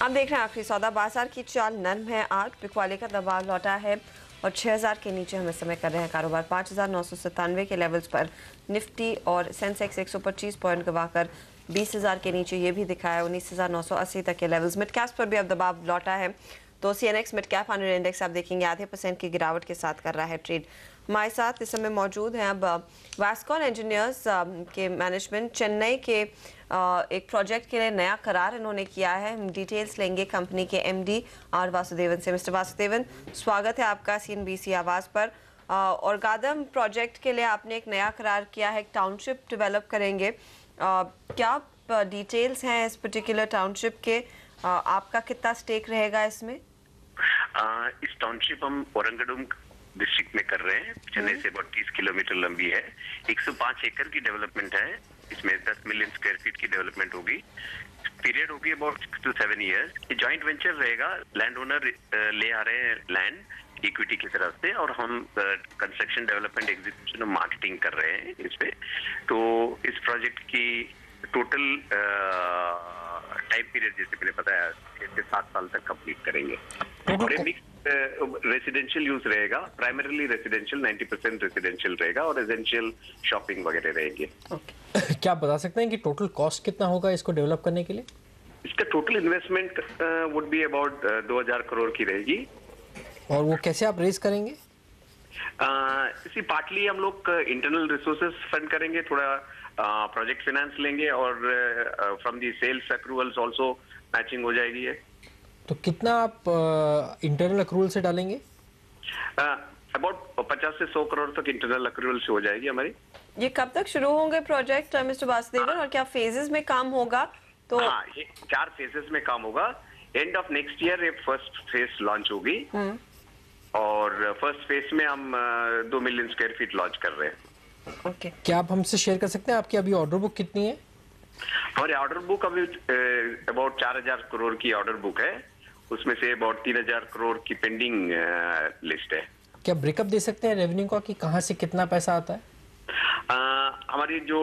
आप देख रहे हैं आखिरी सौदा। बाजार की चाल नरम है, आज बिकवाली का दबाव लौटा है और 6000 के नीचे हम इस समय कर रहे हैं कारोबार। 5997 के लेवल्स पर निफ्टी और सेंसेक्स 125 पॉइंट गवाकर 20000 के नीचे ये भी दिखाया 19980 तक के लेवल्स। मिड कैप्स पर भी अब दबाव लौटा है, तो सीएनएक्स मिड कैप 100 इंडेक्स आप देखेंगे आधे % की गिरावट के साथ कर रहा है ट्रेड। हमारे साथ इस समय मौजूद हैं अब वास्कॉन इंजीनियर्स के मैनेजमेंट, चेन्नई के एक प्रोजेक्ट के लिए नया करार इन्होंने किया है। हम डिटेल्स लेंगे कंपनी के एमडी आर वासुदेवन से। मिस्टर वासुदेवन, स्वागत है आपका सीएनबीसी आवाज़ पर। और गादम प्रोजेक्ट के लिए आपने एक नया करार किया है, एक टाउनशिप डेवलप करेंगे। क्या डिटेल्स हैं इस पर्टिकुलर टाउनशिप के? आपका कितना स्टेक रहेगा इसमें? इस टाउनशिप हम औरंगाबाद डिस्ट्रिक्ट में कर रहे हैं। चेन्नई से बहुत 30 किलोमीटर लंबी है। 105 एकड़ की डेवलपमेंट है। इसमें 10 मिलियन स्क्वायर फीट की डेवलपमेंट होगी। पीरियड होगी अबाउट 6 to 7 ईयर्स। ये जॉइंट वेंचर रहेगा। लैंड ओनर ले आ रहे हैं लैंड इक्विटी की तरफ से, और हम कंस्ट्रक्शन, डेवलपमेंट, एग्जीक्यूशन और मार्केटिंग कर रहे हैं इस पे। तो इस प्रोजेक्ट की टोटल टाइम पीरियड जैसे मैंने बताया 6 से 7 साल तक कंप्लीट करेंगे। और रेसिडेंशियल यूज रहेगा, प्राइमरीली रेसिडेंशियल, 90% रेसिडेंशियल रहेगा और रेजिडेंशियल शॉपिंग वगैरह रहेंगे। क्या आप बता सकते हैं कि टोटल कॉस्ट कितना होगा इसको डेवलप करने के लिए? इसका total investment would be about 2000 crore की रहेगी। और वो कैसे आप रेज करेंगे? इसी पार्टली हम लोग इंटरनल रिसोर्सेज फंड करेंगे, थोड़ा प्रोजेक्ट फाइनेंस लेंगे और from the sales accruals also matching हो जाएगी है। तो कितना आप इंटरनल अक्रूवल से डालेंगे? अबाउट 50 से 100 करोड़ तक इंटरनल अक्रूवल से हो जाएगी हमारी। ये कब तक शुरू होंगे प्रोजेक्ट मिस्टर वासुदेवन, और क्या फेजेस में काम होगा? तो ये 4 फेजेस में काम होगा। एंड ऑफ नेक्स्ट ईयर ये फर्स्ट फेज लॉन्च होगी और फर्स्ट फेज में हम 2 मिलियन स्क्वायर फीट लॉन्च कर रहे हैं। ओके, क्या आप हमसे शेयर कर सकते हैं आपकी अभी ऑर्डर बुक कितनी है? हमारी ऑर्डर बुक अभी अबाउट 4000 करोड़ की ऑर्डर बुक है। उसमें से अबाउट 3000 करोड़ की पेंडिंग लिस्ट है। क्या ब्रेकअप दे सकते हैं रेवेन्यू का कि कहाँ से कितना पैसा आता है? हमारी जो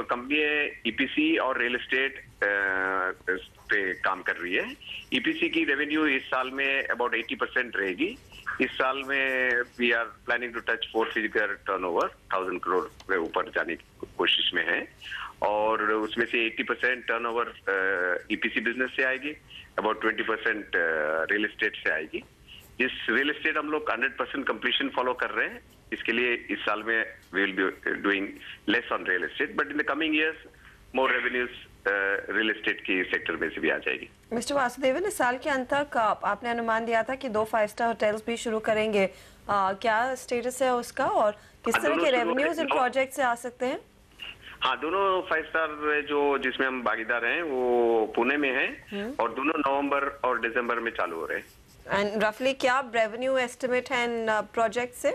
कंपनी है ईपीसी और रियल एस्टेट पे काम कर रही है। ईपीसी की रेवेन्यू इस साल में अबाउट 80% रहेगी। इस साल में we are planning to touch 4 figure turnover, 1000 crore के ऊपर जाने की कोशिश में है। और उसमें से 80% टर्नओवर ईपीसी बिजनेस से आएगी, अबाउट 20% रियल एस्टेट से आएगी। जिस रियल एस्टेट हम लोग 100% कंप्लीशन फॉलो कर रहे हैं, इसके लिए इस साल में we will be doing less on real estate, but in the coming years more revenues real estate की सेक्टर में से भी आ जाएगी। मिस्टर वासुदेवन, इस साल के अंत तक आपने अनुमान दिया था कि 2 5 स्टार होटल्स भी शुरू करेंगे। क्या स्टेटस है उसका, और किस तरह के रेवेन्यूज इन प्रोजेक्ट से आ सकते हैं? हाँ, दोनों 5 स्टार जो जिसमें हम भागीदार हैं वो पुणे में हैं और दोनों नवंबर और दिसंबर में चालू हो रहे हैं। एंड रफली क्या रेवेन्यू एस्टिमेट है इन प्रोजेक्ट से?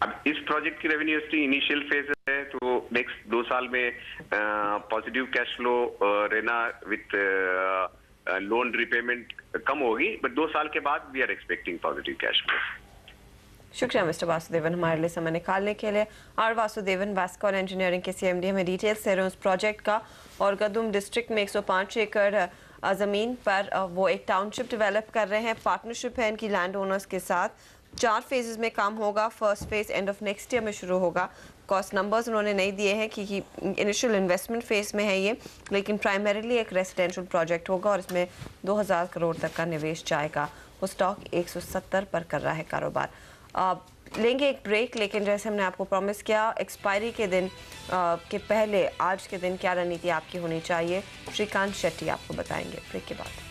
अब इस प्रोजेक्ट की रेवेन्यू इनिशियल फेज है, तो नेक्स्ट 2 साल में पॉजिटिव कैश फ्लो रहना विथ लोन रिपेमेंट कम होगी, बट 2 साल के बाद we are expecting positive cash flow. शुक्रिया मिस्टर वासुदेवन हमारे लिए समय निकालने के लिए। आर वासुदेवन, वास्कॉन इंजीनियरिंग के सीएमडी, हमें डिटेल्स दे रहे हैं उस प्रोजेक्ट का। और गदुम डिस्ट्रिक्ट में 105 एकड़ ज़मीन पर वो एक टाउनशिप डेवलप कर रहे हैं। पार्टनरशिप है इनकी लैंड ओनर्स के साथ। 4 फेजेस में काम होगा। First phase end of next year में शुरू होगा। कॉस्ट नंबर्स उन्होंने नहीं दिए हैं कि इनिशियल इन्वेस्टमेंट फेज में है ये, लेकिन प्राइमरीली एक रेसिडेंशियल प्रोजेक्ट होगा और इसमें 2000 करोड़ तक का निवेश जाएगा। वो स्टॉक 170 पर कर रहा है कारोबार। लेंगे एक ब्रेक, लेकिन जैसे हमने आपको प्रॉमिस किया एक्सपायरी के दिन के पहले आज के दिन क्या रणनीति आपकी होनी चाहिए, श्रीकांत शेट्टी आपको बताएंगे ब्रेक के बाद।